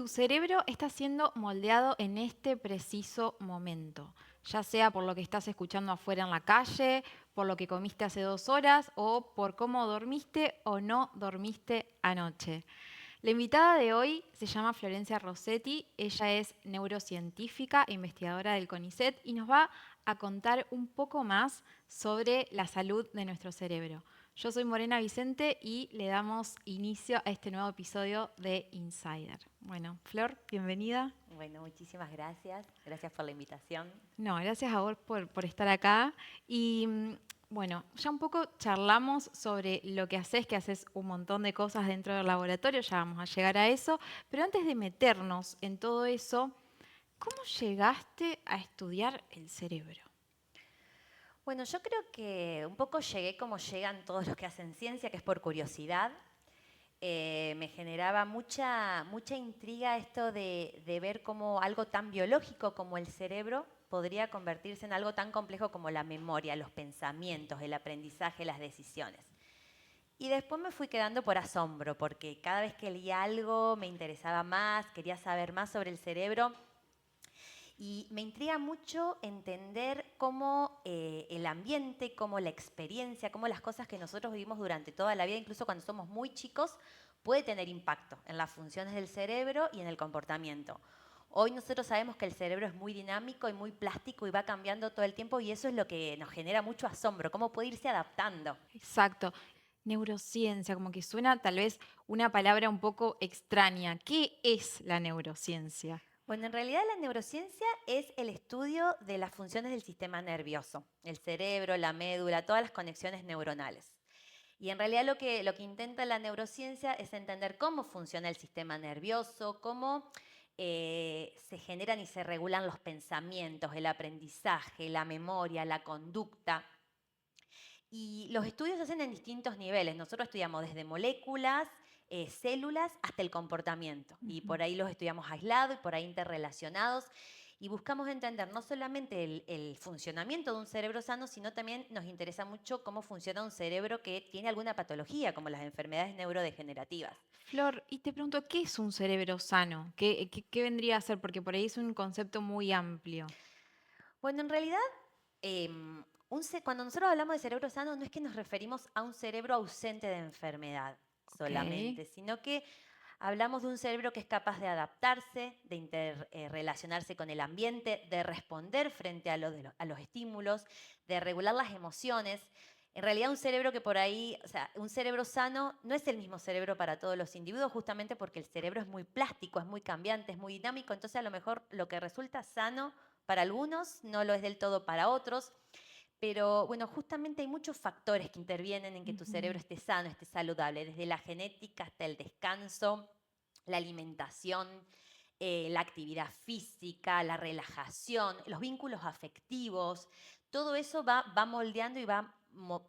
Tu cerebro está siendo moldeado en este preciso momento, ya sea por lo que estás escuchando afuera en la calle, por lo que comiste hace 2 horas o por cómo dormiste o no dormiste anoche. La invitada de hoy se llama Florencia Rossetti, ella es neurocientífica e investigadora del CONICET y nos va a contar un poco más sobre la salud de nuestro cerebro. Yo soy Morena Vicente y le damos inicio a este nuevo episodio de Insider. Bueno, Flor, bienvenida. Bueno, muchísimas gracias. Gracias por la invitación. No, gracias a vos por estar acá. Y bueno, ya un poco charlamos sobre lo que haces un montón de cosas dentro del laboratorio, ya vamos a llegar a eso. Pero antes de meternos en todo eso, ¿cómo llegaste a estudiar el cerebro? Bueno, yo creo que un poco llegué como llegan todos los que hacen ciencia, que es por curiosidad. Me generaba mucha intriga esto de ver cómo algo tan biológico como el cerebro podría convertirse en algo tan complejo como la memoria, los pensamientos, el aprendizaje, las decisiones. Y después me fui quedando por asombro, porque cada vez que leía algo me interesaba más, quería saber más sobre el cerebro. Y me intriga mucho entender cómo el ambiente, cómo la experiencia, cómo las cosas que nosotros vivimos durante toda la vida, incluso cuando somos muy chicos, puede tener impacto en las funciones del cerebro y en el comportamiento. Hoy nosotros sabemos que el cerebro es muy dinámico y muy plástico y va cambiando todo el tiempo y eso es lo que nos genera mucho asombro, cómo puede irse adaptando. Exacto. Neurociencia, como que suena tal vez una palabra un poco extraña. ¿Qué es la neurociencia? Bueno, en realidad la neurociencia es el estudio de las funciones del sistema nervioso, el cerebro, la médula, todas las conexiones neuronales. Y en realidad lo que intenta la neurociencia es entender cómo funciona el sistema nervioso, cómo se generan y se regulan los pensamientos, el aprendizaje, la memoria, la conducta. Y los estudios se hacen en distintos niveles. Nosotros estudiamos desde moléculas, células, hasta el comportamiento. Y Ujú. por ahí los estudiamos aislados y por ahí interrelacionados. Y buscamos entender no solamente el funcionamiento de un cerebro sano, sino también nos interesa mucho cómo funciona un cerebro que tiene alguna patología, como las enfermedades neurodegenerativas. Flor, y te pregunto, ¿qué es un cerebro sano? ¿Qué vendría a ser? Porque por ahí es un concepto muy amplio. Bueno, en realidad, cuando nosotros hablamos de cerebro sano, no es que nos referimos a un cerebro ausente de enfermedad Ok. solamente, sino que hablamos de un cerebro que es capaz de adaptarse, de interrelacionarse con el ambiente, de responder frente a los estímulos, de regular las emociones. En realidad un cerebro que por ahí, o sea, un cerebro sano no es el mismo cerebro para todos los individuos, justamente porque el cerebro es muy plástico, es muy cambiante, es muy dinámico, entonces a lo mejor lo que resulta sano para algunos no lo es del todo para otros. Pero bueno, justamente hay muchos factores que intervienen en que tu cerebro Ujú. esté sano, esté saludable, desde la genética hasta el descanso, la alimentación, la actividad física, la relajación, los vínculos afectivos, todo eso va moldeando y va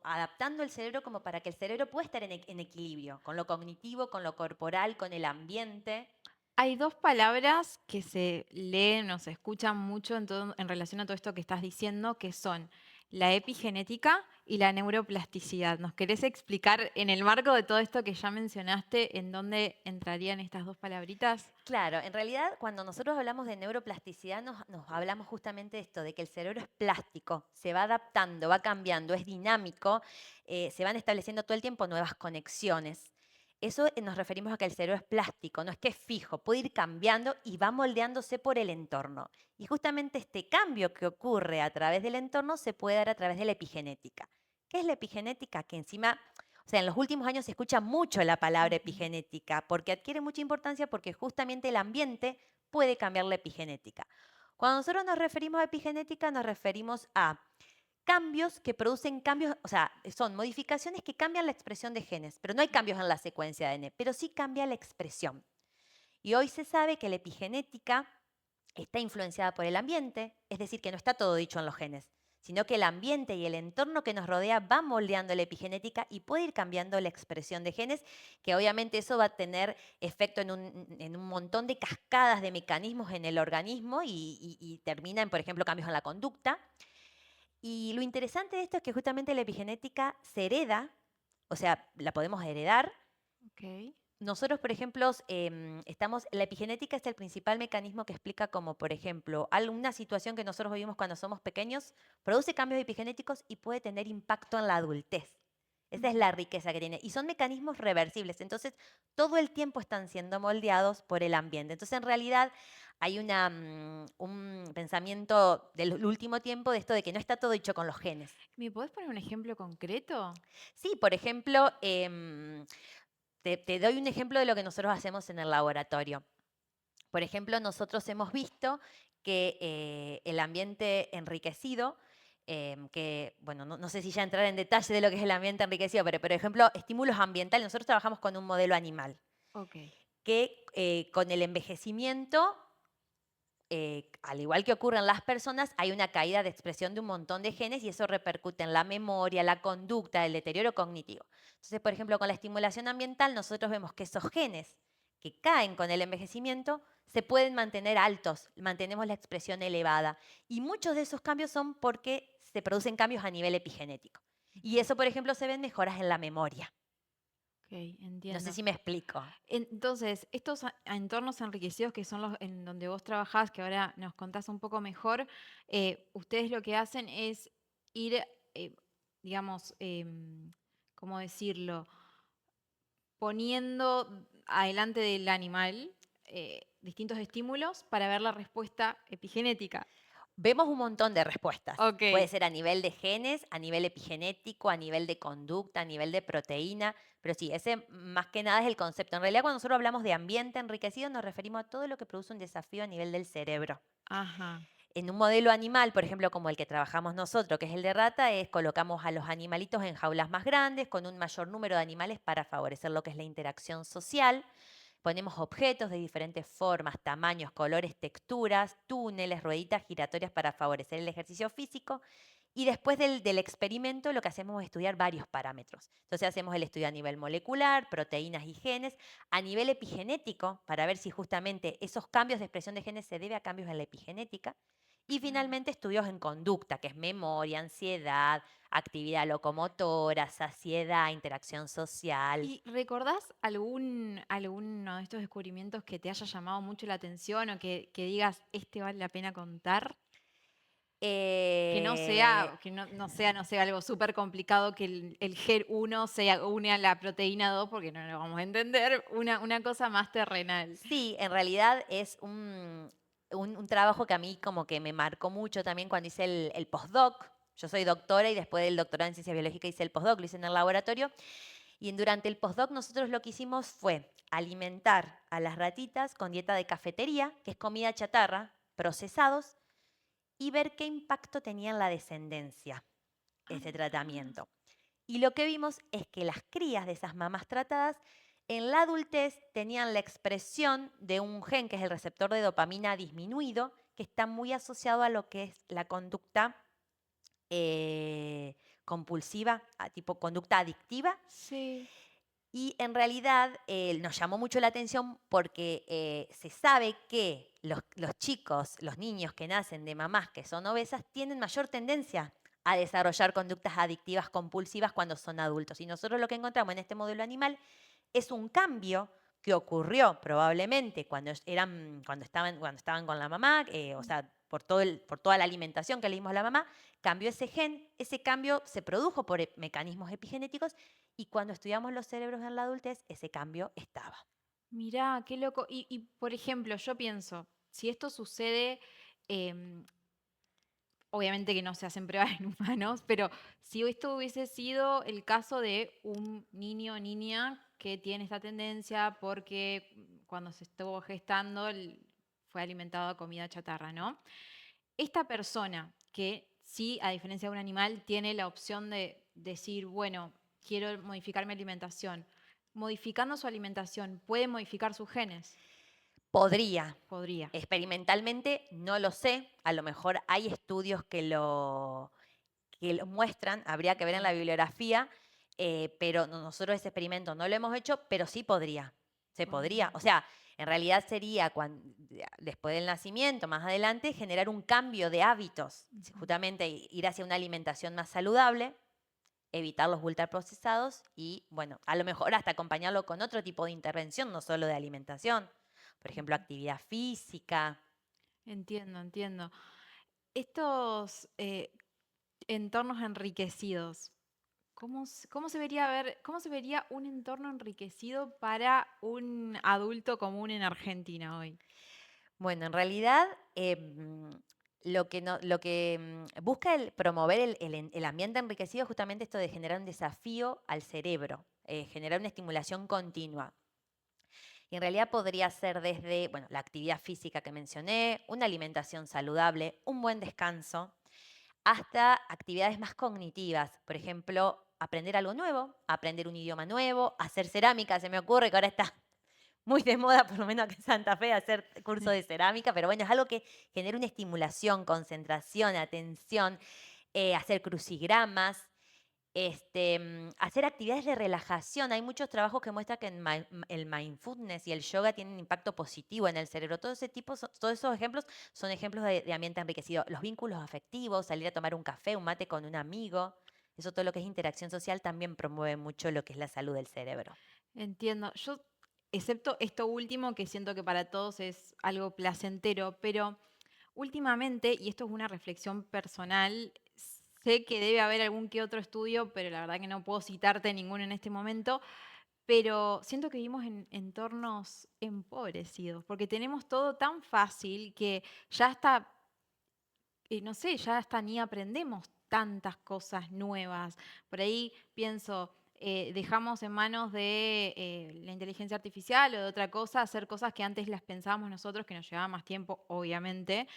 adaptando el cerebro como para que el cerebro pueda estar en equilibrio, con lo cognitivo, con lo corporal, con el ambiente. Hay dos palabras que se leen o se escuchan mucho en relación a todo esto que estás diciendo, que son la epigenética y la neuroplasticidad. ¿Nos querés explicar en el marco de todo esto que ya mencionaste, en dónde entrarían estas dos palabritas? Claro, en realidad cuando nosotros hablamos de neuroplasticidad nos hablamos justamente de esto, de que el cerebro es plástico, se va adaptando, va cambiando, es dinámico, se van estableciendo todo el tiempo nuevas conexiones. Eso nos referimos a que el cerebro es plástico, no es que es fijo, puede ir cambiando y va moldeándose por el entorno. Y justamente este cambio que ocurre a través del entorno se puede dar a través de la epigenética. ¿Qué es la epigenética? Que encima o sea, en los últimos años se escucha mucho la palabra Ujú. epigenética porque adquiere mucha importancia porque justamente el ambiente puede cambiar la epigenética. Cuando nosotros nos referimos a epigenética, nos referimos a cambios que producen cambios, o sea, son modificaciones que cambian la expresión de genes, pero no hay cambios en la secuencia de ADN, pero sí cambia la expresión. Y hoy se sabe que la epigenética está influenciada por el ambiente, es decir, que no está todo dicho en los genes, sino que el ambiente y el entorno que nos rodea va moldeando la epigenética y puede ir cambiando la expresión de genes, que obviamente eso va a tener efecto en un montón de cascadas de mecanismos en el organismo y termina en, por ejemplo, cambios en la conducta. Y lo interesante de esto es que justamente la epigenética se hereda, o sea, la podemos heredar Ok. nosotros, por ejemplo, la epigenética es el principal mecanismo que explica cómo, por ejemplo, alguna situación que nosotros vivimos cuando somos pequeños produce cambios epigenéticos y puede tener impacto en la adultez. Esa es la riqueza que tiene. Y son mecanismos reversibles. Entonces, todo el tiempo están siendo moldeados por el ambiente. Entonces, en realidad, hay un pensamiento del último tiempo de esto de que no está todo hecho con los genes. ¿Me podés poner un ejemplo concreto? Sí, por ejemplo, te doy un ejemplo de lo que nosotros hacemos en el laboratorio. Por ejemplo, nosotros hemos visto que el ambiente enriquecido, que, bueno, no sé si ya entrar en detalle de lo que es el ambiente enriquecido, pero por ejemplo, estímulos ambientales, nosotros trabajamos con un modelo animal, Ok. que con el envejecimiento, al igual que ocurre en las personas, hay una caída de expresión de un montón de genes y eso repercute en la memoria, la conducta, el deterioro cognitivo. Entonces, por ejemplo, con la estimulación ambiental, nosotros vemos que esos genes que caen con el envejecimiento se pueden mantener altos, mantenemos la expresión elevada. Y muchos de esos cambios son porque se producen cambios a nivel epigenético. Y eso, por ejemplo, se ven mejoras en la memoria. Ok, No sé entiendo. si me explico. Entonces, estos entornos enriquecidos que son los en donde vos trabajás, que ahora nos contás un poco mejor, ustedes lo que hacen es ir, eh, digamos, ¿cómo decirlo? Poniendo adelante del animal distintos estímulos para ver la respuesta epigenética. Vemos un montón de respuestas. Ok. Puede ser a nivel de genes, a nivel epigenético, a nivel de conducta, a nivel de proteína, pero sí, ese más que nada es el concepto. En realidad, cuando nosotros hablamos de ambiente enriquecido, nos referimos a todo lo que produce un desafío a nivel del cerebro. Ajá. En un modelo animal, por ejemplo, como el que trabajamos nosotros, que es el de rata, colocamos a los animalitos en jaulas más grandes, con un mayor número de animales para favorecer lo que es la interacción social. Ponemos objetos de diferentes formas, tamaños, colores, texturas, túneles, rueditas giratorias para favorecer el ejercicio físico. Y después del experimento lo que hacemos es estudiar varios parámetros. Entonces hacemos el estudio a nivel molecular, proteínas y genes, a nivel epigenético, para ver si justamente esos cambios de expresión de genes se deben a cambios en la epigenética. Y Claro. finalmente estudios en conducta, que es memoria, ansiedad, actividad locomotora, saciedad, interacción social. ¿Y recordás alguno de estos descubrimientos que te haya llamado mucho la atención o que digas, este vale la pena contar? Que no Eh, sea, que no sea, no sé, algo súper complicado que el GER1 se une a la proteína 2 porque no lo vamos a entender, una cosa más terrenal. sí, en realidad es un trabajo que a mí como que me marcó mucho también cuando hice el postdoc. Yo soy doctora y después del doctorado en ciencia biológica hice el postdoc, lo hice en el laboratorio. Y durante el postdoc nosotros lo que hicimos fue alimentar a las ratitas con dieta de cafetería, que es comida chatarra, procesados, y ver qué impacto tenía en la descendencia ese Ah, tratamiento. Y lo que vimos es que las crías de esas mamás tratadas en la adultez tenían la expresión de un gen que es el receptor de dopamina disminuido, que está muy asociado a lo que es la conducta compulsiva, tipo conducta adictiva. sí. Y en realidad nos llamó mucho la atención porque se sabe que los chicos, los niños que nacen de mamás que son obesas, tienen mayor tendencia a desarrollar conductas adictivas compulsivas cuando son adultos. Y nosotros lo que encontramos en este modelo animal es un cambio que ocurrió probablemente cuando estaban con la mamá, o sea, por toda la alimentación que le dimos a la mamá, cambió ese gen, ese cambio se produjo por mecanismos epigenéticos y cuando estudiamos los cerebros en la adultez, ese cambio estaba. Mirá, qué loco. Por ejemplo, yo pienso, si esto sucede, em, obviamente que no se hacen pruebas en humanos, pero si esto hubiese sido el caso de un niño o niña que tiene esta tendencia porque cuando se estuvo gestando fue alimentado a comida chatarra, ¿no? Esta persona que sí, a diferencia de un animal, tiene la opción de decir, bueno, quiero modificar mi alimentación, modificando su alimentación, ¿puede modificar sus genes? Podría. Podría. Experimentalmente no lo sé, a lo mejor hay estudios que lo muestran, habría que ver en Ok. la bibliografía, pero nosotros ese experimento no lo hemos hecho, pero sí podría, se podría. Podría. O sea, en realidad sería después del nacimiento, más adelante, generar un cambio de hábitos, Ujú. justamente ir hacia una alimentación más saludable evitar los ultraprocesados y, bueno, a lo mejor hasta acompañarlo con otro tipo de intervención, no solo de alimentación. Por ejemplo, actividad física. Entiendo, entiendo. Estos entornos enriquecidos, cómo se vería cómo se vería un entorno enriquecido para un adulto común en Argentina hoy? Bueno, en realidad lo que, busca promover el ambiente enriquecido es justamente esto de generar un desafío al cerebro, generar una estimulación continua. Y en realidad podría ser desde, bueno, la actividad física que mencioné, una alimentación saludable, un buen descanso, hasta actividades más cognitivas. Por ejemplo, aprender algo nuevo, aprender un idioma nuevo, hacer cerámica. Se me ocurre que ahora está muy de moda, por lo menos aquí en Santa Fe, hacer curso de cerámica, pero bueno, es algo que genera una estimulación, concentración, atención, hacer crucigramas, hacer actividades de relajación. Hay muchos trabajos que muestran que el mindfulness y el yoga tienen un impacto positivo en el cerebro. Todo ese tipo, todos esos ejemplos son ejemplos de ambiente enriquecido. Los vínculos afectivos, salir a tomar un café, un mate con un amigo, eso todo lo que es interacción social también promueve mucho lo que es la salud del cerebro. Entiendo. Yo, excepto esto último, que siento que para todos es algo placentero, pero últimamente, y esto es una reflexión personal, sé que debe haber algún que otro estudio, pero la verdad que no puedo citarte ninguno en este momento, pero siento que vivimos en entornos empobrecidos, porque tenemos todo tan fácil que ya está, no sé, ya hasta ni aprendemos tantas cosas nuevas. Por ahí pienso, dejamos en manos de la inteligencia artificial o de otra cosa hacer cosas que antes las pensábamos nosotros, que nos llevaba más tiempo, obviamente.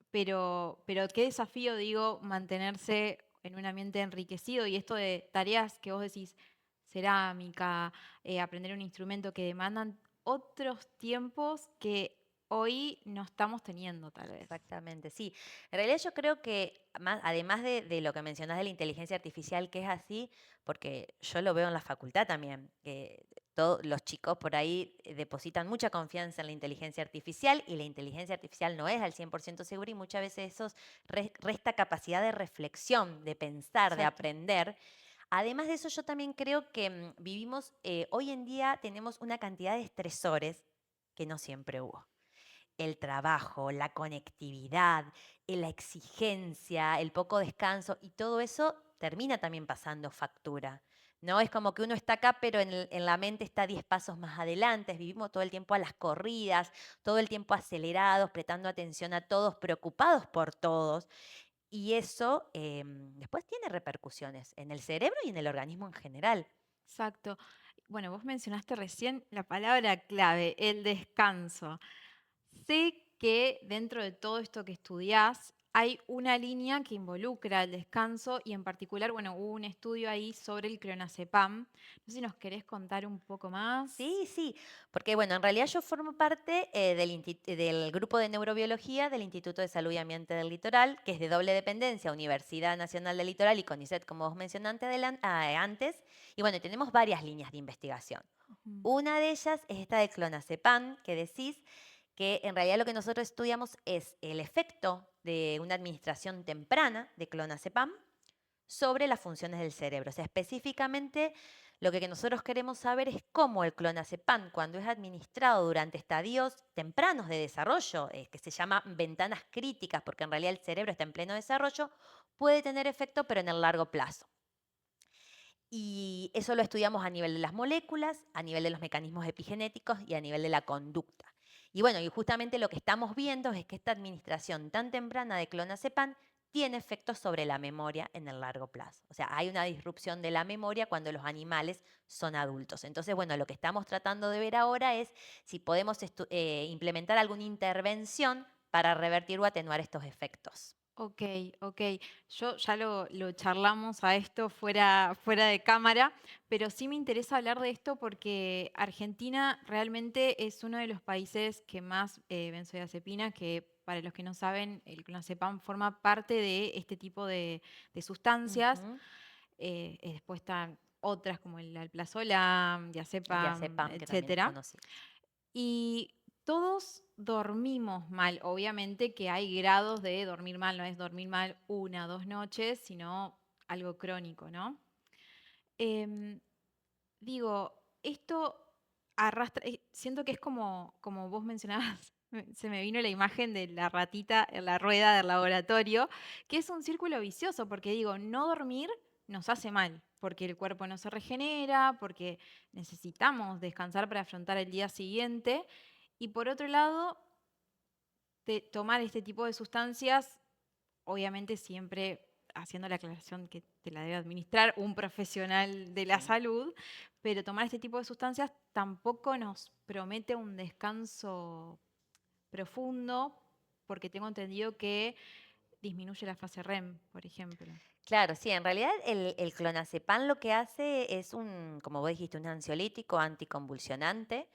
Pero qué desafío, digo, mantenerse en un ambiente enriquecido y esto de tareas que vos decís, cerámica, aprender un instrumento que demandan otros tiempos que hoy no estamos teniendo, tal vez. Exactamente, sí. En realidad yo creo que, además de lo que mencionás de la inteligencia artificial, que es así, porque yo lo veo en la facultad también, que todos los chicos por ahí depositan mucha confianza en la inteligencia artificial y la inteligencia artificial no es al 100% segura y muchas veces eso resta capacidad de reflexión, de pensar, de Exacto. aprender. Además de eso, yo también creo que vivimos, hoy en día tenemos una cantidad de estresores que no siempre hubo. El trabajo, la conectividad, la exigencia, el poco descanso y todo eso termina también pasando factura. ¿No? Es como que uno está acá, pero en la mente está 10 pasos más adelante. Vivimos todo el tiempo a las corridas, todo el tiempo acelerados, prestando atención a todos, preocupados por todos. Y eso después tiene repercusiones en el cerebro y en el organismo en general. Exacto. Bueno, vos mencionaste recién la palabra clave, el descanso. Sé que dentro de todo esto que estudiás hay una línea que involucra el descanso y en particular, bueno, hubo un estudio ahí sobre el clonazepam. No sé si nos querés contar un poco más. Sí, sí, porque bueno, en realidad yo formo parte del grupo de neurobiología del Instituto de Salud y Ambiente del Litoral, que es de doble dependencia, Universidad Nacional del Litoral y CONICET, como vos mencionaste antes. Y bueno, tenemos varias líneas de investigación. Ujú. Una de ellas es esta de clonazepam, que decís que en realidad lo que nosotros estudiamos es el efecto de una administración temprana de clonazepam sobre las funciones del cerebro. O sea, específicamente lo que nosotros queremos saber es cómo el clonazepam, cuando es administrado durante estadios tempranos de desarrollo, que se llaman ventanas críticas, porque en realidad el cerebro está en pleno desarrollo, puede tener efecto, pero en el largo plazo. Y eso lo estudiamos a nivel de las moléculas, a nivel de los mecanismos epigenéticos y a nivel de la conducta. Y bueno, y justamente lo que estamos viendo es que esta administración tan temprana de clonazepam tiene efectos sobre la memoria en el largo plazo. O sea, hay una disrupción de la memoria cuando los animales son adultos. Entonces, bueno, lo que estamos tratando de ver ahora es si podemos implementar alguna intervención para revertir o atenuar estos efectos. Ok, ok. Yo ya lo charlamos a esto fuera de cámara, pero sí me interesa hablar de esto porque Argentina realmente es uno de los países que más benzodiazepina, que para los que no saben, el clonazepam forma parte de este tipo de sustancias. Ujú. Después están otras como el alprazolam, El diazepam, diazepam, que también es etcétera. conocido. Y todos dormimos mal. Obviamente que hay grados de dormir mal, no es dormir mal una o dos noches, sino algo crónico, ¿no? Em, Digo, esto arrastra, siento que es como vos mencionabas, se me vino la imagen de la ratita en la rueda del laboratorio, que es un círculo vicioso, porque digo, no dormir nos hace mal, porque el cuerpo no se regenera, porque necesitamos descansar para afrontar el día siguiente, y por otro lado, tomar este tipo de sustancias, obviamente siempre haciendo la aclaración que te la debe administrar un profesional de la Sí. salud, pero tomar este tipo de sustancias tampoco nos promete un descanso profundo, porque tengo entendido que disminuye la fase REM, por ejemplo. Claro, sí, en realidad el clonazepam lo que hace es como vos dijiste, un ansiolítico anticonvulsionante.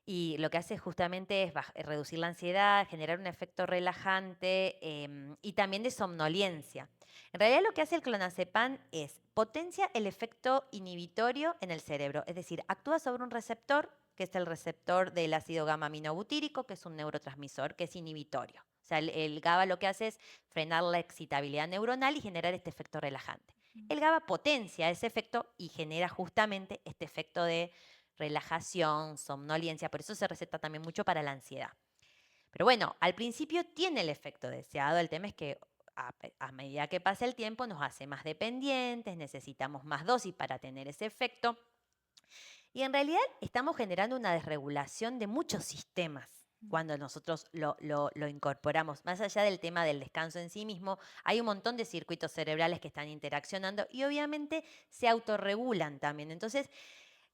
Y lo que hace justamente es reducir la ansiedad, generar un efecto relajante y también de somnolencia. En realidad lo que hace el clonazepam es potencia el efecto inhibitorio en el cerebro, es decir, actúa sobre un receptor, que es el receptor del ácido gamma aminobutírico, que es un neurotransmisor que es inhibitorio. O sea, el GABA lo que hace es frenar la excitabilidad neuronal y generar este efecto relajante. El GABA potencia ese efecto y genera justamente este efecto de relajación, somnolencia, por eso se receta también mucho para la ansiedad. Pero bueno, al principio tiene el efecto deseado, el tema es que a medida que pasa el tiempo nos hace más dependientes, necesitamos más dosis para tener ese efecto y en realidad estamos generando una desregulación de muchos sistemas cuando nosotros lo incorporamos. Más allá del tema del descanso en sí mismo, hay un montón de circuitos cerebrales que están interaccionando y obviamente se autorregulan también. Entonces,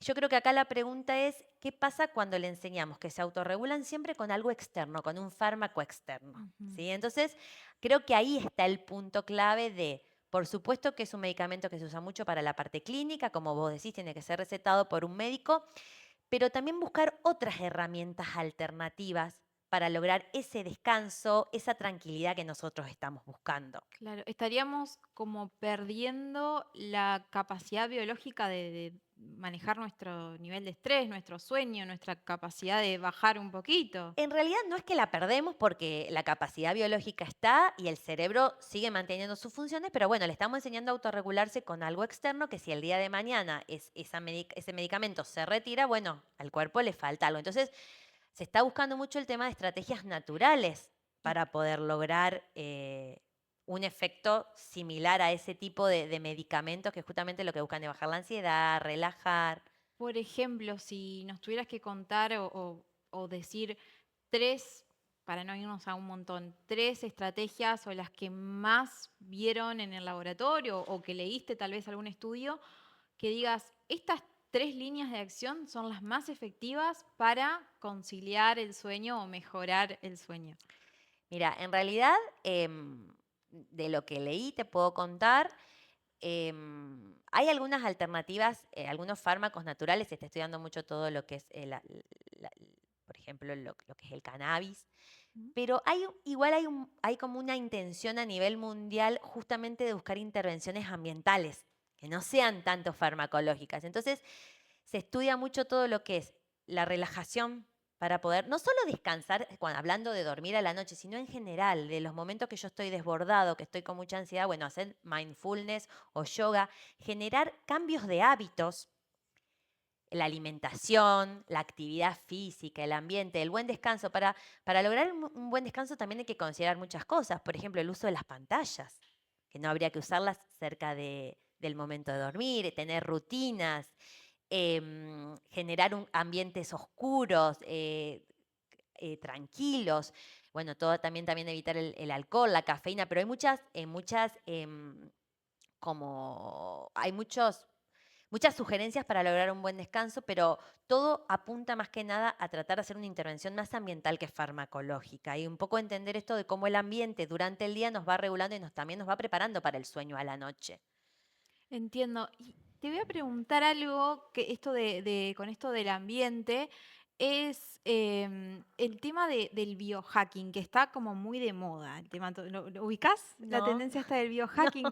yo creo que acá la pregunta es, ¿qué pasa cuando le enseñamos que se autorregulan siempre con algo externo, con un fármaco externo? Ujú. ¿Sí? Entonces, creo que ahí está el punto clave de, por supuesto que es un medicamento que se usa mucho para la parte clínica, como vos decís, tiene que ser recetado por un médico, pero también buscar otras herramientas alternativas para lograr ese descanso, esa tranquilidad que nosotros estamos buscando. Claro, estaríamos como perdiendo la capacidad biológica de manejar nuestro nivel de estrés, nuestro sueño, nuestra capacidad de bajar un poquito. En realidad no es que la perdemos porque la capacidad biológica está y el cerebro sigue manteniendo sus funciones, pero bueno, le estamos enseñando a autorregularse con algo externo que si el día de mañana ese medicamento se retira, bueno, al cuerpo le falta algo. Entonces, se está buscando mucho el tema de estrategias naturales Y, para poder lograr un efecto similar a ese tipo de medicamentos que justamente lo que buscan es bajar la ansiedad, relajar. por ejemplo, si nos tuvieras que contar o decir tres, para no irnos a un montón, tres estrategias o las que más vieron en el laboratorio o que leíste tal vez algún estudio, que digas, estas tres líneas de acción son las más efectivas para conciliar el sueño o mejorar el sueño. Mira, en realidad, de lo que leí te puedo contar, hay algunas alternativas, algunos fármacos naturales, se está estudiando mucho todo lo que es, la- por ejemplo, lo que es el cannabis, Mm. pero igual hay como una intención a nivel mundial justamente de buscar intervenciones ambientales, que no sean tanto farmacológicas. Entonces, se estudia mucho todo lo que es la relajación para poder no solo descansar, hablando de dormir a la noche, sino en general, de los momentos que yo estoy desbordado, que estoy con mucha ansiedad, bueno, hacer mindfulness o yoga, generar cambios de hábitos, la alimentación, la actividad física, el ambiente, el buen descanso. Para lograr un buen descanso también hay que considerar muchas cosas, por ejemplo, el uso de las pantallas, que no habría que usarlas cerca del momento de dormir, tener rutinas, generar ambientes oscuros, tranquilos. Bueno, todo también evitar el alcohol, la cafeína, pero hay hay muchas sugerencias para lograr un buen descanso, pero todo apunta más que nada a tratar de hacer una intervención más ambiental que farmacológica y un poco entender esto de cómo el ambiente durante el día nos va regulando y también nos va preparando para el sueño a la noche. Entiendo. Y te voy a preguntar algo que esto con esto del ambiente es el tema del biohacking, que está como muy de moda. El tema, ¿lo ubicás? La No, tendencia esta del no. biohacking,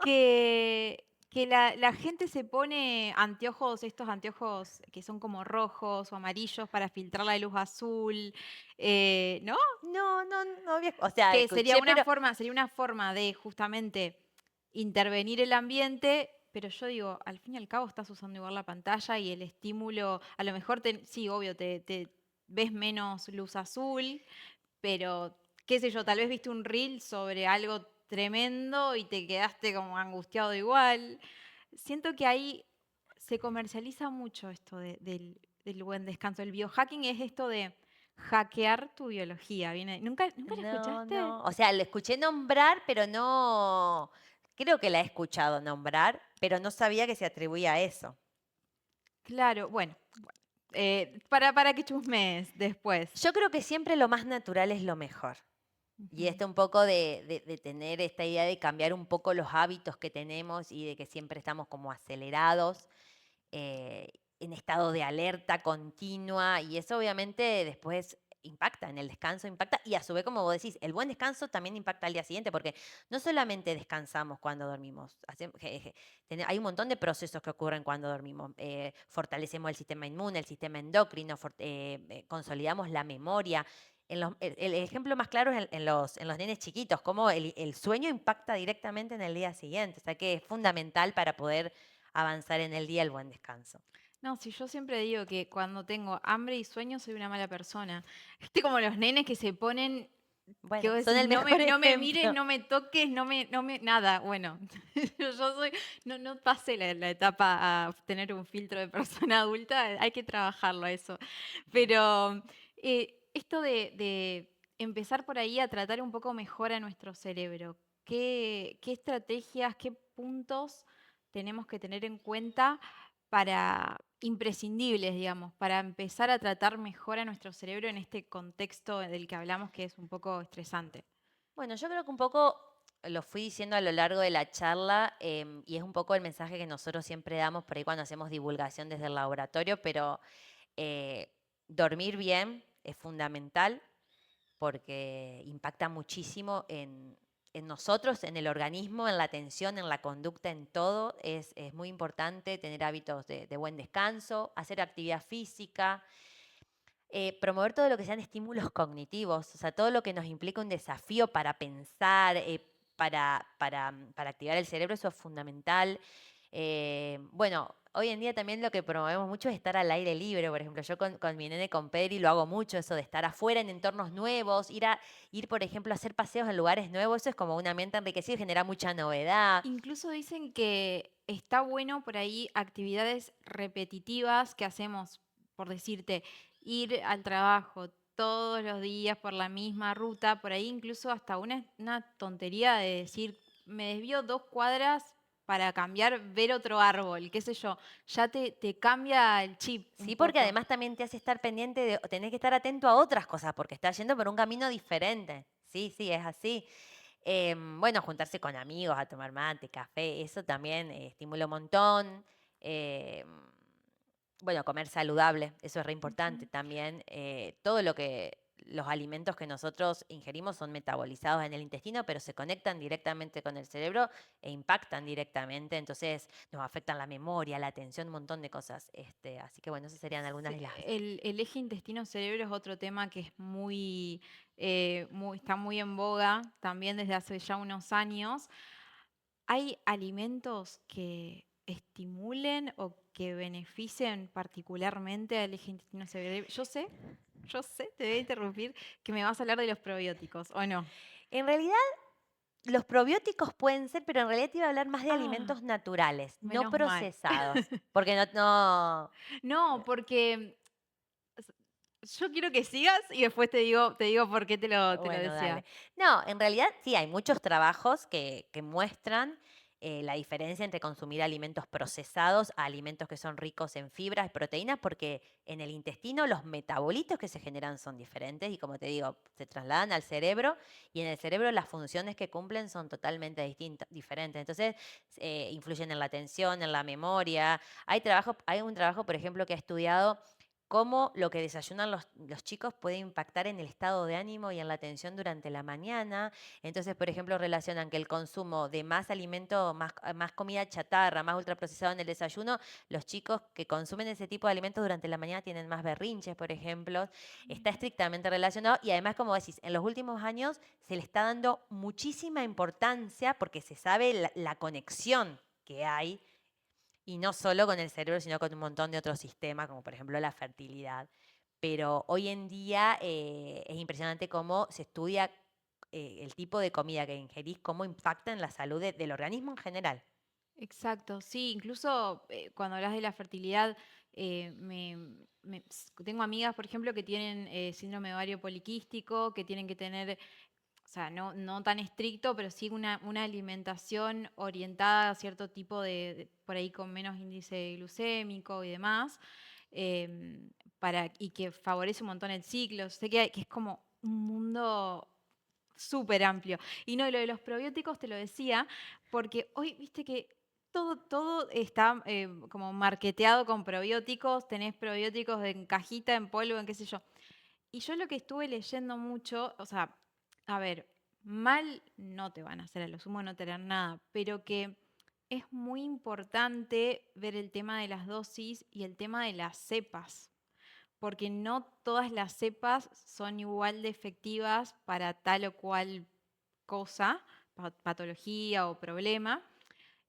que la gente se pone anteojos, estos anteojos que son como rojos o amarillos para filtrar la luz azul, ¿no? No, no, no había, o sea, Que escuché, pero sería una forma de justamente intervenir el ambiente, pero yo digo, al fin y al cabo estás usando igual la pantalla y el estímulo, a lo mejor, sí, obvio, te ves menos luz azul, pero qué sé yo, tal vez viste un reel sobre algo tremendo y te quedaste como angustiado igual. Siento que ahí se comercializa mucho esto del buen descanso. El biohacking es esto de hackear tu biología. ¿Nunca lo No, escuchaste? no. O sea, lo escuché nombrar, pero no. Creo que la he escuchado nombrar, pero no sabía que se atribuía a eso. Claro, bueno, para que chusmees después. Yo creo que siempre lo más natural es lo mejor. Y Ujú. un poco de tener esta idea de cambiar un poco los hábitos que tenemos y de que siempre estamos como acelerados, eh, en estado de alerta continua, y eso obviamente después impacta en el descanso, impacta, y a su vez, como vos decís, el buen descanso también impacta al día siguiente, porque no solamente descansamos cuando dormimos, hay un montón de procesos que ocurren cuando dormimos. Fortalecemos el sistema inmune, el sistema endocrino, consolidamos la memoria. El ejemplo más claro es en los nenes chiquitos, cómo el sueño impacta directamente en el día siguiente, o sea que es fundamental para poder avanzar en el día el buen descanso. No, si yo siempre digo que cuando tengo hambre y sueño soy una mala persona. Viste como los nenes que se ponen, que Bueno, vos son decís, el mejor no me mires, ejemplo. no me toques, nada. Bueno, yo soy, no pasé la etapa a tener un filtro de persona adulta, hay que trabajarlo eso. Pero esto de empezar por ahí a tratar un poco mejor a nuestro cerebro, qué estrategias, qué puntos tenemos que tener en cuenta para imprescindibles, digamos, para empezar a tratar mejor a nuestro cerebro en este contexto del que hablamos que es un poco estresante? Bueno, yo creo que un poco lo fui diciendo a lo largo de la charla, y es un poco el mensaje que nosotros siempre damos por ahí cuando hacemos divulgación desde el laboratorio, pero eh, dormir bien es fundamental porque impacta muchísimo en nosotros, en el organismo, en la atención, en la conducta, en todo. Es muy importante tener hábitos de buen descanso, hacer actividad física. Promover todo lo que sean estímulos cognitivos, o sea, todo lo que nos implica un desafío para pensar, para activar el cerebro, eso es fundamental. Bueno, hoy en día también lo que promovemos mucho es estar al aire libre. Por ejemplo, yo con mi nene, con Pedri, lo hago mucho, eso de estar afuera en entornos nuevos, ir, por ejemplo, a hacer paseos en lugares nuevos, eso es como un ambiente enriquecido y genera mucha novedad. Incluso dicen que está bueno por ahí actividades repetitivas que hacemos, por decirte, ir al trabajo todos los días por la misma ruta, por ahí incluso hasta una tontería de decir, me desvío 2 cuadras para cambiar, ver otro árbol, qué sé yo, ya te cambia el chip un Sí, porque poco. además también te hace estar pendiente de, tenés que estar atento a otras cosas, porque estás yendo por un camino diferente. Sí, sí, es así. Bueno, juntarse con amigos a tomar mate, café, eso también estimula un montón. Em, bueno, comer saludable, eso es re importante Ujú. también. Todo lo que los alimentos que nosotros ingerimos son metabolizados en el intestino, pero se conectan directamente con el cerebro e impactan directamente, entonces nos afectan la memoria, la atención, un montón de cosas. Así que bueno, esas serían algunas Sí, de las... el eje intestino-cerebro es otro tema que es está muy en boga también desde hace ya unos años. ¿Hay alimentos que estimulen o que beneficien particularmente al eje intestino-cerebro? Yo sé, te voy a interrumpir, que me vas a hablar de los probióticos, ¿o no? En realidad, los probióticos pueden ser, pero en realidad te iba a hablar más de Ah, alimentos naturales, no menos mal. procesados, porque no, No, porque yo quiero que sigas y después te digo por qué te lo bueno, dale. decía. No, en realidad sí, hay muchos trabajos que muestran la diferencia entre consumir alimentos procesados a alimentos que son ricos en fibras y proteínas, porque en el intestino los metabolitos que se generan son diferentes y, como te digo, se trasladan al cerebro, y en el cerebro las funciones que cumplen son totalmente distintas, diferentes. Entonces, influyen en la atención, en la memoria. Hay un trabajo, por ejemplo, que ha estudiado cómo lo que desayunan los chicos puede impactar en el estado de ánimo y en la atención durante la mañana. Entonces, por ejemplo, relacionan que el consumo de más alimento, más comida chatarra, más ultraprocesado en el desayuno, los chicos que consumen ese tipo de alimentos durante la mañana tienen más berrinches, por ejemplo. Está estrictamente relacionado y además, como decís, en los últimos años se le está dando muchísima importancia porque se sabe la conexión que hay y no solo con el cerebro, sino con un montón de otros sistemas, como por ejemplo la fertilidad. Pero hoy en día es impresionante cómo se estudia el tipo de comida que ingerís, cómo impacta en la salud del organismo en general. Exacto, sí, incluso cuando hablas de la fertilidad, tengo amigas, por ejemplo, que tienen síndrome ovario poliquístico, que tienen que tener, o sea, no tan estricto, pero sí una alimentación orientada a cierto tipo por ahí con menos índice glucémico y demás, em, y que favorece un montón el ciclo. Sé que es como un mundo súper amplio. Y no, y lo de los probióticos te lo decía, porque hoy, viste que todo está como marketeado con probióticos, tenés probióticos en cajita, en polvo, en qué sé yo. Y yo lo que estuve leyendo mucho, o sea, a ver, mal no te van a hacer, a lo sumo no te harán nada, pero que es muy importante ver el tema de las dosis y el tema de las cepas, porque no todas las cepas son igual de efectivas para tal o cual cosa, patología o problema.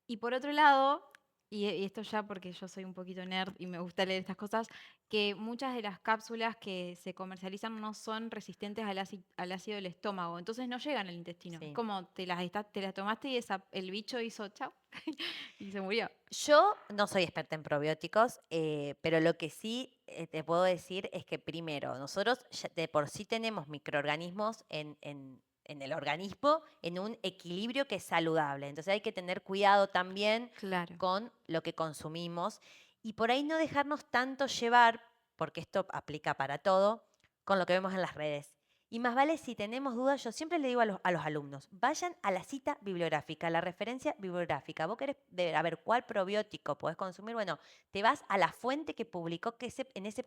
Y por otro lado, y esto ya porque yo soy un poquito nerd y me gusta leer estas cosas, que muchas de las cápsulas que se comercializan no son resistentes al ácido del estómago, entonces no llegan al intestino. Es Sí. como te las tomaste y el bicho hizo chau y se murió. Yo no soy experta en probióticos, pero lo que sí te puedo decir es que primero, nosotros ya de por sí tenemos microorganismos en el organismo en un equilibrio que es saludable. Entonces hay que tener cuidado también Claro. con lo que consumimos y por ahí no dejarnos tanto llevar, porque esto aplica para todo, con lo que vemos en las redes. Y más vale si tenemos dudas, yo siempre le digo a los alumnos, vayan a la cita bibliográfica, a la referencia bibliográfica. Vos querés ver a ver cuál probiótico podés consumir, bueno, te vas a la fuente que publicó que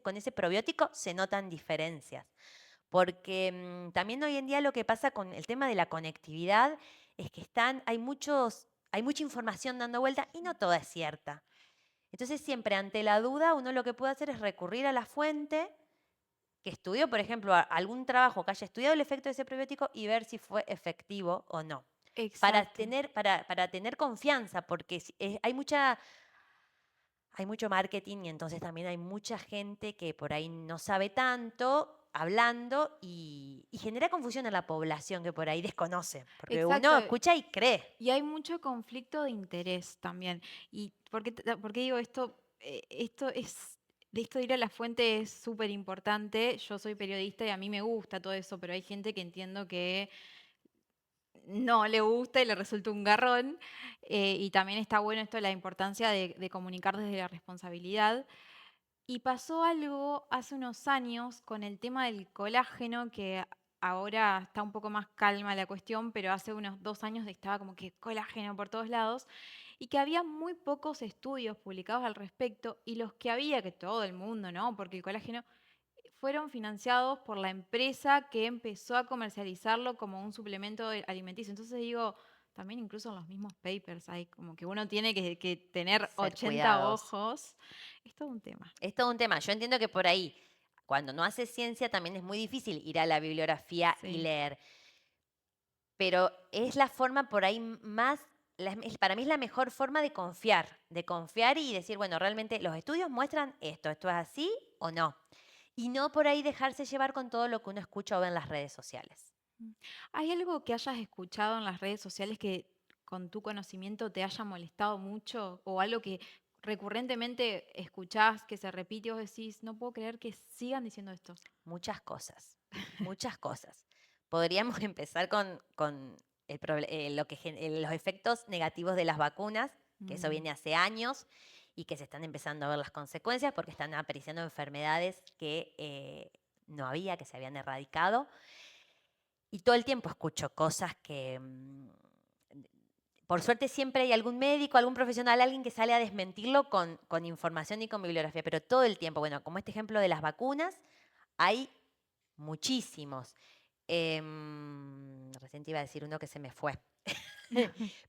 con ese probiótico se notan diferencias. Porque también hoy en día lo que pasa con el tema de la conectividad es que hay mucha información dando vuelta y no toda es cierta. Entonces siempre ante la duda uno lo que puede hacer es recurrir a la fuente que estudió, por ejemplo, algún trabajo que haya estudiado el efecto de ese probiótico y ver si fue efectivo o no. Exacto. Para tener confianza, porque hay mucho marketing y entonces también hay mucha gente que por ahí no sabe tanto hablando y genera confusión en la población que por ahí desconoce, porque Exacto. uno escucha y cree. Y hay mucho conflicto de interés también. ¿Y por qué digo esto? De esto de ir a la fuente es súper importante. Yo soy periodista y a mí me gusta todo eso, pero hay gente que entiendo que no le gusta y le resulta un garrón. Y también está bueno esto de la importancia de comunicar desde la responsabilidad. Y pasó algo hace unos años con el tema del colágeno, que ahora está un poco más calma la cuestión, pero hace unos 2 años estaba como que colágeno por todos lados, y que había muy pocos estudios publicados al respecto, y los que había, que todo el mundo, ¿no? Porque el colágeno fueron financiados por la empresa que empezó a comercializarlo como un suplemento alimenticio. Entonces digo, también incluso en los mismos papers hay como que uno tiene que tener Ser 80 cuidadosos. ojos. Es todo un tema. Es todo un tema. Yo entiendo que por ahí, cuando no haces ciencia, también es muy difícil ir a la bibliografía y Sí. leer. Pero es la forma por ahí para mí es la mejor forma de confiar y decir, bueno, realmente los estudios muestran esto es así o no. Y no por ahí dejarse llevar con todo lo que uno escucha o ve en las redes sociales. Mm. ¿Hay algo que hayas escuchado en las redes sociales que con tu conocimiento te haya molestado mucho o algo que recurrentemente escuchás que se repite y vos decís, no puedo creer que sigan diciendo esto? Muchas cosas, muchas cosas. Podríamos empezar con los efectos negativos de las vacunas, que eso Mm, viene hace años y que se están empezando a ver las consecuencias porque están apareciendo enfermedades que no había, que se habían erradicado. Y todo el tiempo escucho cosas que por suerte siempre hay algún médico, algún profesional, alguien que sale a desmentirlo con información y con bibliografía, pero todo el tiempo, bueno, como este ejemplo de las vacunas, hay muchísimos. Recién te iba a decir uno que se me fue.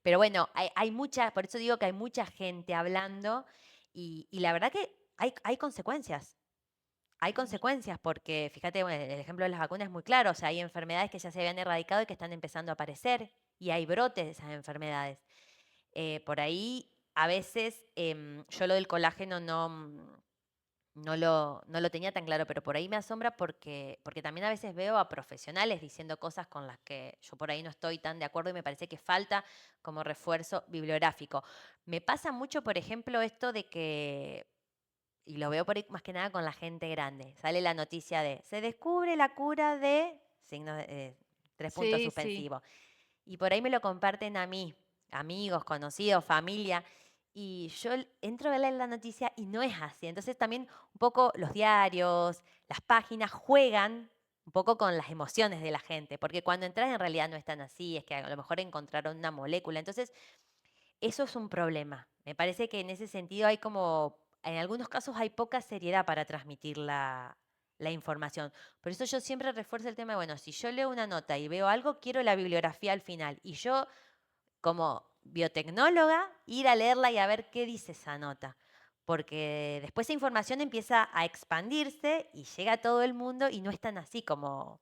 Pero bueno, hay mucha, por eso digo que hay mucha gente hablando y la verdad que hay consecuencias. Hay consecuencias porque, fíjate, bueno, el ejemplo de las vacunas es muy claro, o sea, hay enfermedades que ya se habían erradicado y que están empezando a aparecer y hay brotes de esas enfermedades. Por ahí, a veces, yo lo del colágeno no lo tenía tan claro, pero por ahí me asombra porque también a veces veo a profesionales diciendo cosas con las que yo por ahí no estoy tan de acuerdo y me parece que falta como refuerzo bibliográfico. Me pasa mucho, por ejemplo, esto de que, y lo veo por ahí más que nada con la gente grande, sale la noticia de, se descubre la cura de, signos tres puntos Sí, sí. suspensivos, y por ahí me lo comparten a mí, amigos, conocidos, familia, y yo entro a ver la noticia y no es así. Entonces también un poco los diarios, las páginas juegan un poco con las emociones de la gente, porque cuando entras en realidad no es tan así, es que a lo mejor encontraron una molécula. Entonces eso es un problema. Me parece que en ese sentido hay como, en algunos casos hay poca seriedad para transmitir la información. Por eso yo siempre refuerzo el tema, bueno, si yo leo una nota y veo algo, quiero la bibliografía al final. Y yo, como biotecnóloga, ir a leerla y a ver qué dice esa nota. Porque después esa información empieza a expandirse y llega a todo el mundo y no es tan así como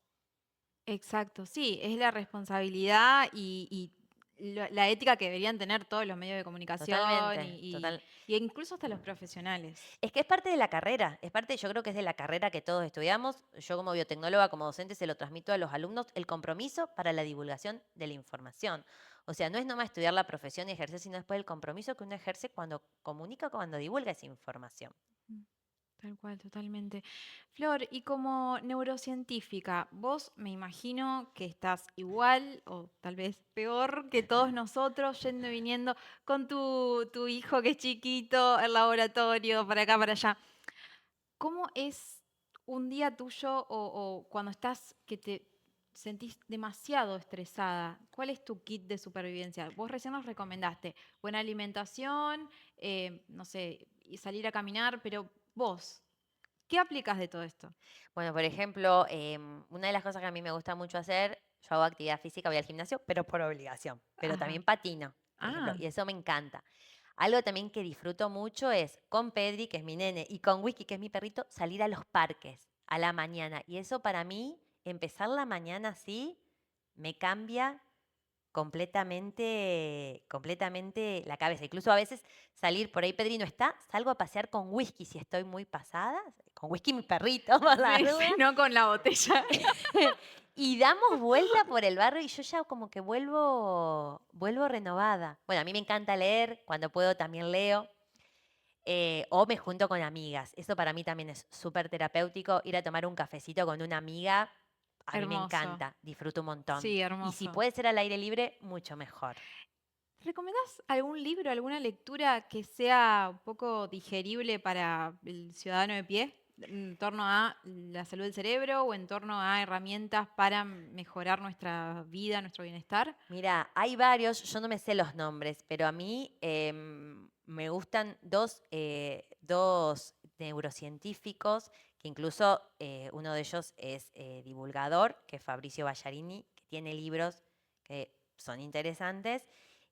Exacto, sí, es la responsabilidad y la ética que deberían tener todos los medios de comunicación totalmente, total. y incluso hasta los profesionales. Es que es parte de la carrera, es parte, yo creo que es de la carrera que todos estudiamos. Yo como biotecnóloga, como docente, se lo transmito a los alumnos, el compromiso para la divulgación de la información. O sea, no es nomás estudiar la profesión y ejercer, sino después el compromiso que uno ejerce cuando comunica, cuando divulga esa información. Mm, tal cual, totalmente. Flor, y como neurocientífica, vos me imagino que estás igual o tal vez peor que todos nosotros, yendo y viniendo con tu hijo que es chiquito, el laboratorio, para acá, para allá. ¿Cómo es un día tuyo o cuando estás que te sentís demasiado estresada? ¿Cuál es tu kit de supervivencia? Vos recién nos recomendaste buena alimentación, no sé, y salir a caminar, pero vos, ¿qué aplicas de todo esto? Bueno, por ejemplo, una de las cosas que a mí me gusta mucho hacer, yo hago actividad física, voy al gimnasio, pero por obligación, pero Ajá. también patino, por ejemplo, Ah, y eso me encanta. Algo también que disfruto mucho es con Pedri, que es mi nene, y con Whisky, que es mi perrito, salir a los parques a la mañana. Y eso para mí, empezar la mañana así, me cambia completamente la cabeza. Incluso a veces salir por ahí, Pedri no está, salgo a pasear con Whisky si estoy muy pasada, con Whisky mi perrito, por la sí, sí, duda. no con la botella. Y damos vuelta por el barrio y yo ya como que vuelvo renovada. Bueno, a mí me encanta leer, cuando puedo también leo, o me junto con amigas. Eso para mí también es súper terapéutico, ir a tomar un cafecito con una amiga, a mí me Hermoso. encanta, disfruto un montón. Sí, Y si hermoso. puede ser al aire libre, mucho mejor. ¿Recomendás algún libro, alguna lectura que sea un poco digerible para el ciudadano de pie en torno a la salud del cerebro o en torno a herramientas para mejorar nuestra vida, nuestro bienestar? Mira, hay varios, yo no me sé los nombres, pero a mí me gustan dos neurocientíficos, que incluso uno de ellos es divulgador, que es Fabricio Ballarini, que tiene libros que son interesantes,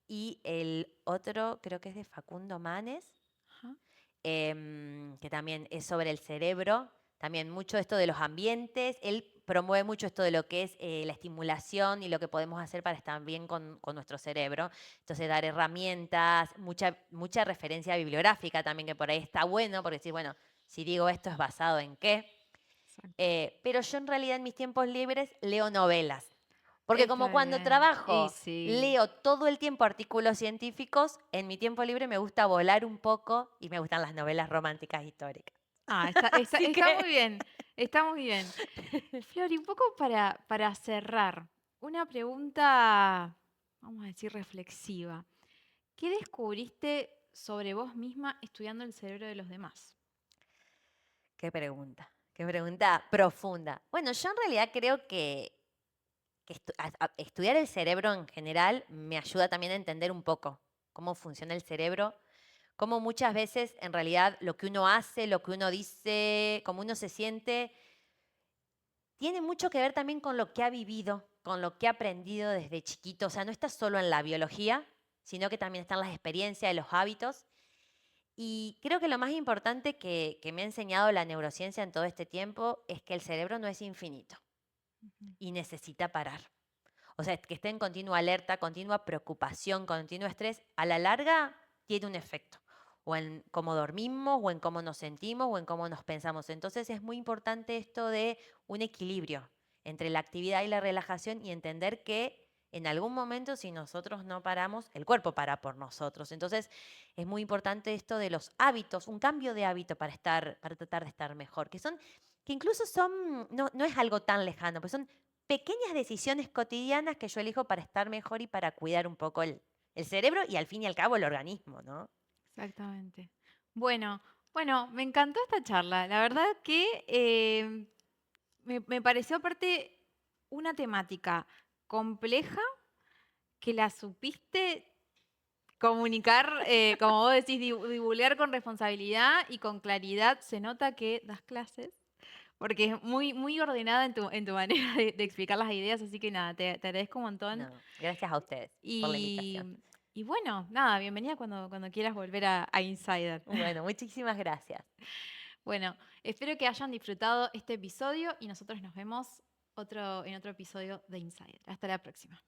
y el otro creo que es de Facundo Manes, Ajá. que también es sobre el cerebro, también mucho esto de los ambientes. Él promueve mucho esto de lo que es la estimulación y lo que podemos hacer para estar bien con nuestro cerebro. Entonces, dar herramientas, mucha referencia bibliográfica también, que por ahí está bueno, porque decir, bueno, si digo esto es basado en qué. Exacto. Pero yo en realidad en mis tiempos libres leo novelas. Porque como Está cuando bien. Y trabajo sí. leo todo el tiempo artículos científicos, en mi tiempo libre me gusta volar un poco y me gustan las novelas románticas históricas. Ah, Así está muy que bien. Está muy bien. Flor, y un poco para cerrar, una pregunta, vamos a decir, reflexiva. ¿Qué descubriste sobre vos misma estudiando el cerebro de los demás? qué pregunta profunda. Bueno, yo en realidad creo estudiar el cerebro en general me ayuda también a entender un poco cómo funciona el cerebro, cómo muchas veces en realidad lo que uno hace, lo que uno dice, cómo uno se siente, tiene mucho que ver también con lo que ha vivido, con lo que ha aprendido desde chiquito. O sea, no está solo en la biología, sino que también están las experiencias, los hábitos. Y creo que lo más importante que me ha enseñado la neurociencia en todo este tiempo es que el cerebro no es infinito Ujú. y necesita parar. O sea, que esté en continua alerta, continua preocupación, continuo estrés, a la larga tiene un efecto. O en cómo dormimos, o en cómo nos sentimos, o en cómo nos pensamos. Entonces es muy importante esto de un equilibrio entre la actividad y la relajación y entender que en algún momento si nosotros no paramos, el cuerpo para por nosotros. Entonces es muy importante esto de los hábitos, un cambio de hábito para tratar de estar mejor, que incluso son, no es algo tan lejano, pues son pequeñas decisiones cotidianas que yo elijo para estar mejor y para cuidar un poco el cerebro y al fin y al cabo el organismo, ¿no? Exactamente. Bueno, bueno, me encantó esta charla. La verdad que me pareció aparte una temática compleja que la supiste comunicar, como vos decís, divulgar con responsabilidad y con claridad. Se nota que das clases, porque es muy, muy ordenada en tu manera de explicar las ideas, así que nada, te agradezco un montón. No, gracias a ustedes por la invitación. Y bueno, nada, bienvenida cuando quieras volver a Insider. Bueno, muchísimas gracias. Bueno, espero que hayan disfrutado este episodio y nosotros nos vemos en otro episodio de Insider. Hasta la próxima.